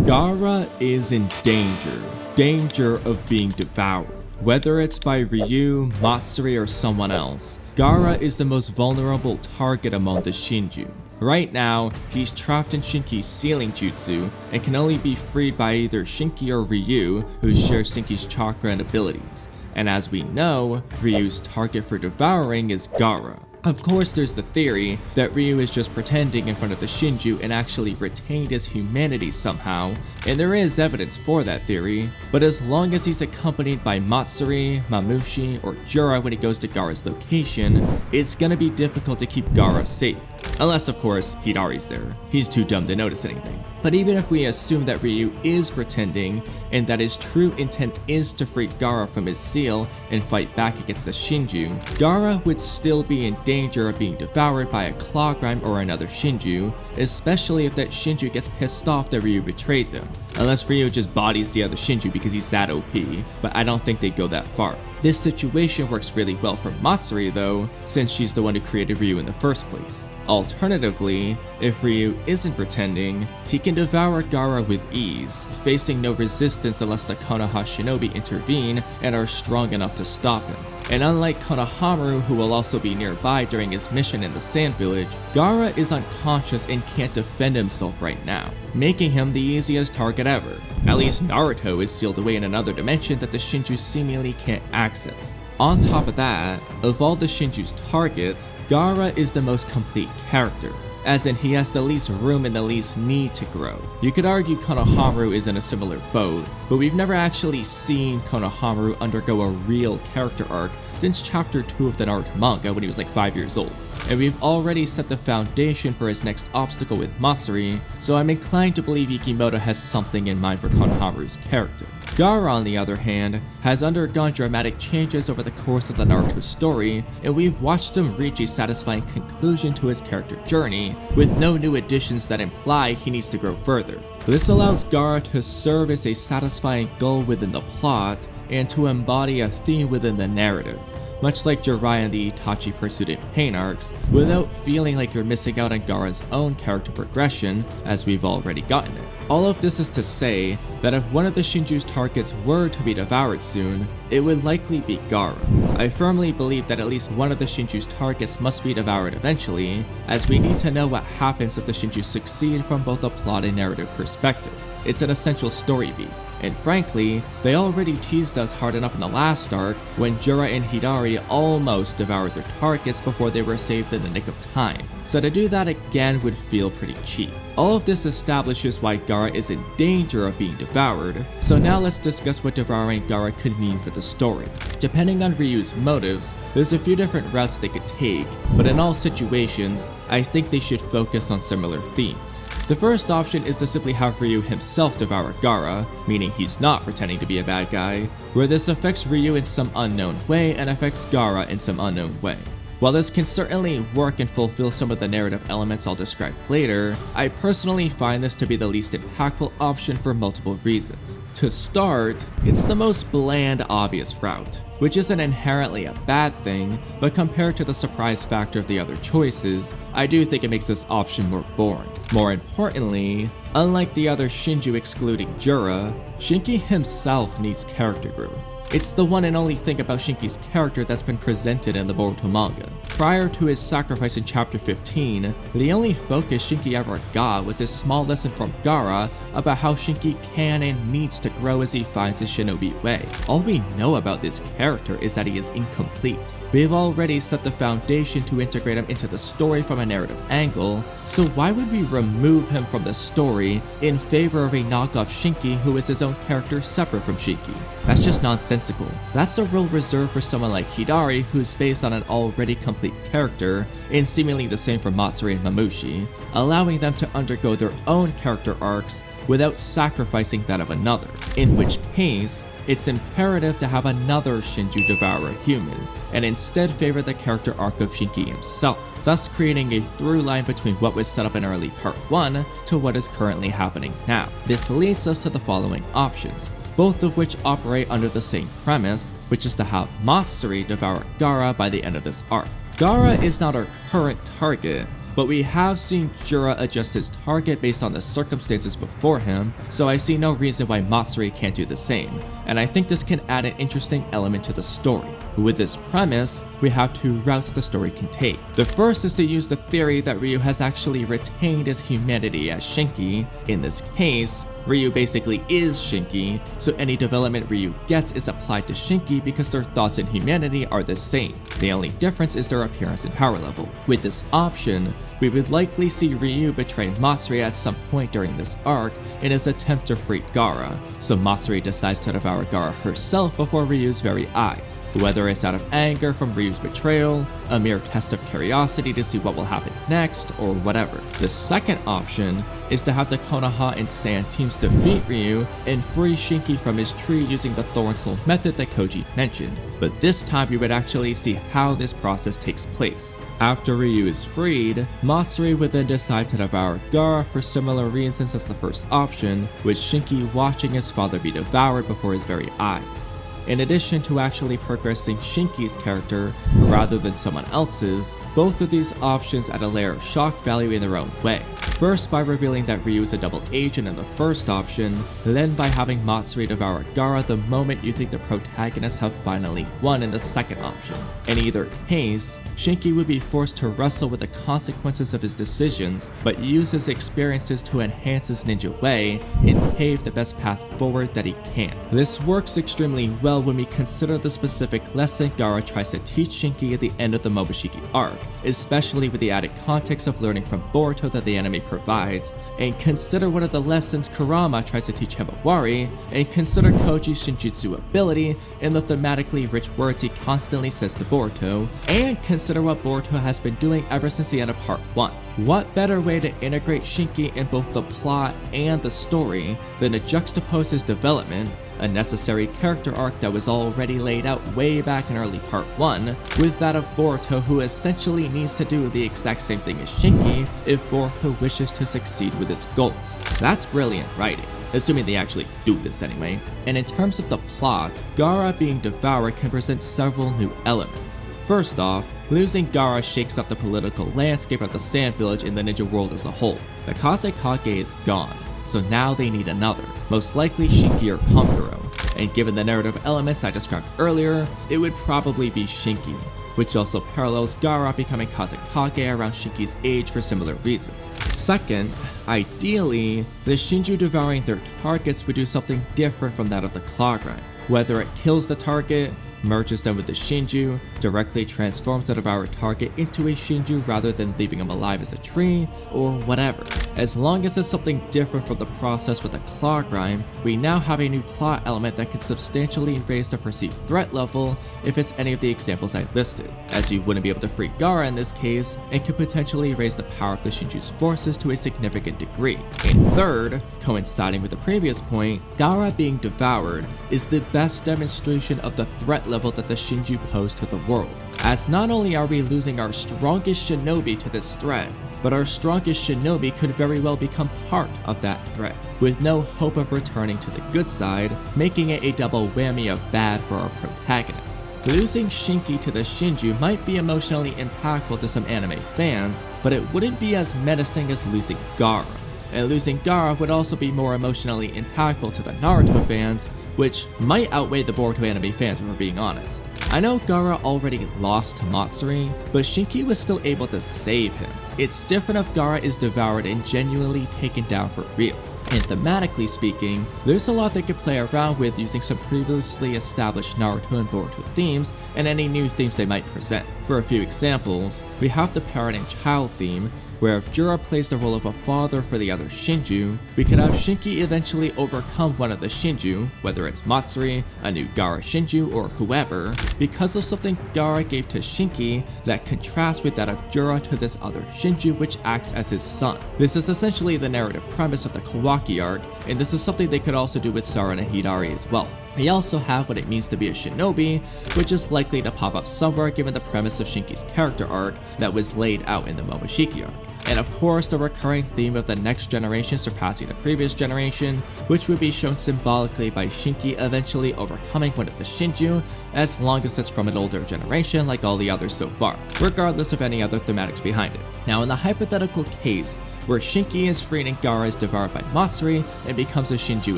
Gaara is in danger of being devoured. Whether it's by Ryu, Matsuri, or someone else, Gaara is the most vulnerable target among the Shinju. Right now, he's trapped in Shinki's sealing jutsu and can only be freed by either Shinki or Ryu, who share Shinki's chakra and abilities. And as we know, Ryu's target for devouring is Gaara. Of course, there's the theory that Ryu is just pretending in front of the Shinju and actually retained his humanity somehow, and there is evidence for that theory, but as long as he's accompanied by Matsuri, Mamushi, or Jura when he goes to Gaara's location, it's gonna be difficult to keep Gaara safe. Unless, of course, Hidari's there. He's too dumb to notice anything. But even if we assume that Ryu is pretending, and that his true intent is to free Gaara from his seal and fight back against the Shinju, Gaara would still be in danger of being devoured by a claw grime or another Shinju, especially if that Shinju gets pissed off that Ryu betrayed them. Unless Ryu just bodies the other Shinju because he's that OP, but I don't think they'd go that far. This situation works really well for Matsuri though, since she's the one who created Ryu in the first place. Alternatively, if Ryu isn't pretending, he can devour Gaara with ease, facing no resistance unless the Konoha shinobi intervene and are strong enough to stop him. And unlike Konohamaru, who will also be nearby during his mission in the Sand Village, Gaara is unconscious and can't defend himself right now, making him the easiest target ever. At least Naruto is sealed away in another dimension that the Shinju seemingly can't access. On top of that, of all the Shinju's targets, Gaara is the most complete character, as in he has the least room and the least need to grow. You could argue Konohamaru is in a similar boat, but we've never actually seen Konohamaru undergo a real character arc since chapter 2 of the Naruto manga when he was like 5 years old. And we've already set the foundation for his next obstacle with Matsuri, so I'm inclined to believe Yukimoto has something in mind for Konohamaru's character. Gaara, on the other hand, has undergone dramatic changes over the course of the Naruto story, and we've watched him reach a satisfying conclusion to his character journey, with no new additions that imply he needs to grow further. This allows Gaara to serve as a satisfying goal within the plot, and to embody a theme within the narrative, much like Jiraiya and the Itachi Pursuit and Pain arcs, without feeling like you're missing out on Gaara's own character progression, as we've already gotten it. All of this is to say that if one of the Shinju's targets were to be devoured soon, it would likely be Gaara. I firmly believe that at least one of the Shinju's targets must be devoured eventually, as we need to know what happens if the Shinju succeed from both a plot and narrative perspective. It's an essential story beat. And frankly, they already teased us hard enough in the last arc when Jura and Hidari almost devoured their targets before they were saved in the nick of time. So to do that again would feel pretty cheap. All of this establishes why Gaara is in danger of being devoured, so now let's discuss what devouring Gaara could mean for the story. Depending on Ryu's motives, there's a few different routes they could take, but in all situations, I think they should focus on similar themes. The first option is to simply have Ryu himself devour Gaara, meaning he's not pretending to be a bad guy, where this affects Ryu in some unknown way and affects Gaara in some unknown way. While this can certainly work and fulfill some of the narrative elements I'll describe later, I personally find this to be the least impactful option for multiple reasons. To start, it's the most bland, obvious route, which isn't inherently a bad thing, but compared to the surprise factor of the other choices, I do think it makes this option more boring. More importantly, unlike the other Shinju excluding Jura, Shinki himself needs character growth. It's the one and only thing about Shinki's character that's been presented in the Boruto manga. Prior to his sacrifice in chapter 15, the only focus Shinki ever got was his small lesson from Gaara about how Shinki can and needs to grow as he finds his shinobi way. All we know about this character is that he is incomplete. We've already set the foundation to integrate him into the story from a narrative angle, so why would we remove him from the story in favor of a knockoff Shinki who is his own character separate from Shinki? That's just nonsensical. That's a role reserved for someone like Hidari, who's based on an already complete character, and seemingly the same for Matsuri and Mamushi, allowing them to undergo their own character arcs without sacrificing that of another. In which case, it's imperative to have another Shinju devour a human, and instead favor the character arc of Shinki himself, thus creating a through line between what was set up in early part 1 to what is currently happening now. This leads us to the following options, both of which operate under the same premise, which is to have Matsuri devour Gaara by the end of this arc. Gaara is not our current target, but we have seen Jura adjust his target based on the circumstances before him, so I see no reason why Matsuri can't do the same, and I think this can add an interesting element to the story. With this premise, we have two routes the story can take. The first is to use the theory that Ryu has actually retained his humanity as Shinki. In this case, Ryu basically is Shinki, so any development Ryu gets is applied to Shinki because their thoughts and humanity are the same. The only difference is their appearance and power level. With this option, we would likely see Ryu betray Matsuri at some point during this arc in his attempt to free Gaara, so Matsuri decides to devour Gaara herself before Ryu's very eyes, whether it's out of anger from Ryu's betrayal, a mere test of curiosity to see what will happen next, or whatever. The second option is to have the Konoha and Sand teams defeat Ryu and free Shinki from his tree using the Thorn Soul method that Koji mentioned, but this time we would actually see how this process takes place. After Ryu is freed, Matsuri would then decide to devour Gaara for similar reasons as the first option, with Shinki watching his father be devoured before his very eyes. In addition to actually progressing Shinki's character rather than someone else's, both of these options add a layer of shock value in their own way. First by revealing that Ryu is a double agent in the first option, then by having Matsuri devour Gaara the moment you think the protagonists have finally won in the second option. In either case, Shinki would be forced to wrestle with the consequences of his decisions, but use his experiences to enhance his ninja way and pave the best path forward that he can. This works extremely well when we consider the specific lesson Gaara tries to teach Shinki at the end of the Momoshiki arc, especially with the added context of learning from Boruto that the anime provides, and consider one of the lessons Kurama tries to teach Himawari, and consider Koji's Shinjutsu ability and the thematically rich words he constantly says to Boruto, and consider what Boruto has been doing ever since the end of part 1. What better way to integrate Shinki in both the plot and the story than to juxtapose his development, a necessary character arc that was already laid out way back in early part 1, with that of Boruto, who essentially needs to do the exact same thing as Shinki if Boruto wishes to succeed with his goals. That's brilliant writing, assuming they actually do this anyway. And in terms of the plot, Gaara being devoured can present several new elements. First off, losing Gaara shakes up the political landscape of the Sand Village and the ninja world as a whole. The Kazekage is gone, so now they need another, most likely Shinki or Kankuro, and given the narrative elements I described earlier, it would probably be Shinki, which also parallels Gaara becoming Kazekage around Shinki's age for similar reasons. Second, ideally, the Shinju devouring their targets would do something different from that of the claw grind, whether it kills the target, merges them with the Shinju, directly transforms the devoured target into a Shinju rather than leaving him alive as a tree, or whatever. As long as it's something different from the process with the claw grind, we now have a new plot element that can substantially raise the perceived threat level if it's any of the examples I listed, as you wouldn't be able to free Gaara in this case, and could potentially raise the power of the Shinju's forces to a significant degree. And third, coinciding with the previous point, Gaara being devoured is the best demonstration of the threat level that the Shinju pose to the world, as not only are we losing our strongest shinobi to this threat, but our strongest shinobi could very well become part of that threat, with no hope of returning to the good side, making it a double whammy of bad for our protagonist. Losing Shinki to the Shinju might be emotionally impactful to some anime fans, but it wouldn't be as menacing as losing Gaara. And losing Gaara would also be more emotionally impactful to the Naruto fans, which might outweigh the Boruto anime fans if we're being honest. I know Gaara already lost to Matsuri, but Shinki was still able to save him. It's different if Gaara is devoured and genuinely taken down for real. And thematically speaking, there's a lot they could play around with using some previously established Naruto and Boruto themes and any new themes they might present. For a few examples, we have the parent and child theme, where if Jura plays the role of a father for the other Shinju, we could have Shinki eventually overcome one of the Shinju, whether it's Matsuri, a new Gaara Shinju, or whoever, because of something Gaara gave to Shinki that contrasts with that of Jura to this other Shinju, which acts as his son. This is essentially the narrative premise of the Kawaki arc, and this is something they could also do with Saren and Hidari as well. They also have what it means to be a shinobi, which is likely to pop up somewhere given the premise of Shinki's character arc that was laid out in the Momoshiki arc. And of course, the recurring theme of the next generation surpassing the previous generation, which would be shown symbolically by Shinki eventually overcoming one of the Shinju, as long as it's from an older generation like all the others so far, regardless of any other thematics behind it. Now, in the hypothetical case where Shinki is freed and Gaara is devoured by Matsuri and becomes a Shinju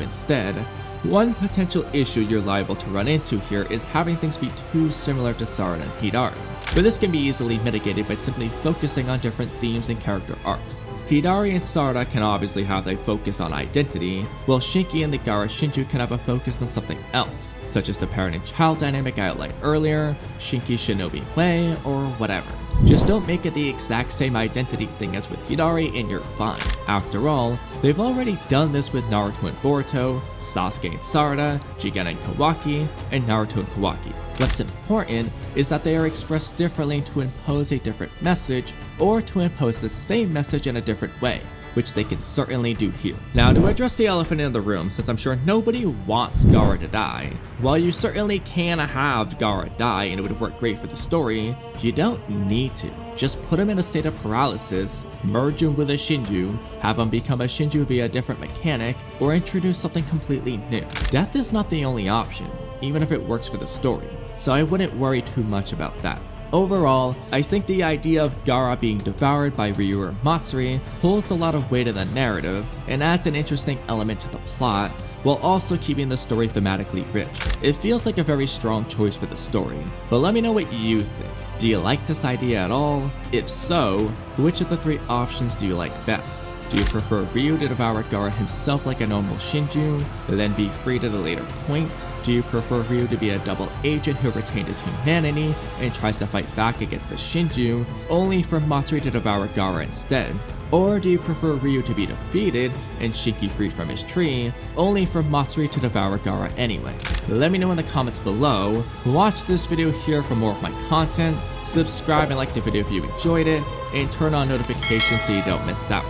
instead, one potential issue you're liable to run into here is having things be too similar to Sarada and Hidari. But this can be easily mitigated by simply focusing on different themes and character arcs. Hidari and Sarada can obviously have a focus on identity, while Shinki and the Gaara Shinju can have a focus on something else, such as the parent and child dynamic I outlined earlier, Shinki Shinobi Way, or whatever. Just don't make it the exact same identity thing as with Hidari and you're fine. After all, they've already done this with Naruto and Boruto, Sasuke and Sarada, Jigen and Kawaki, and Naruto and Kawaki. What's important is that they are expressed differently to impose a different message or to impose the same message in a different way, which they can certainly do here. Now, to address the elephant in the room, since I'm sure nobody wants Gaara to die, while you certainly can have Gaara die and it would work great for the story, you don't need to. Just put him in a state of paralysis, merge him with a Shinju, have him become a Shinju via a different mechanic, or introduce something completely new. Death is not the only option, even if it works for the story, so I wouldn't worry too much about that. Overall, I think the idea of Gaara being devoured by Ryu or Matsuri holds a lot of weight in the narrative and adds an interesting element to the plot, while also keeping the story thematically rich. It feels like a very strong choice for the story, but let me know what you think. Do you like this idea at all? If so, which of the three options do you like best? Do you prefer Ryu to devour Gaara himself like a normal Shinju, then be freed at a later point? Do you prefer Ryu to be a double agent who retained his humanity and tries to fight back against the Shinju, only for Matsuri to devour Gaara instead? Or do you prefer Ryu to be defeated and Shinki freed from his tree, only for Matsuri to devour Gaara anyway? Let me know in the comments below. Watch this video here for more of my content, subscribe and like the video if you enjoyed it, and turn on notifications so you don't miss out.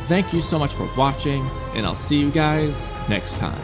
Thank you so much for watching, and I'll see you guys next time.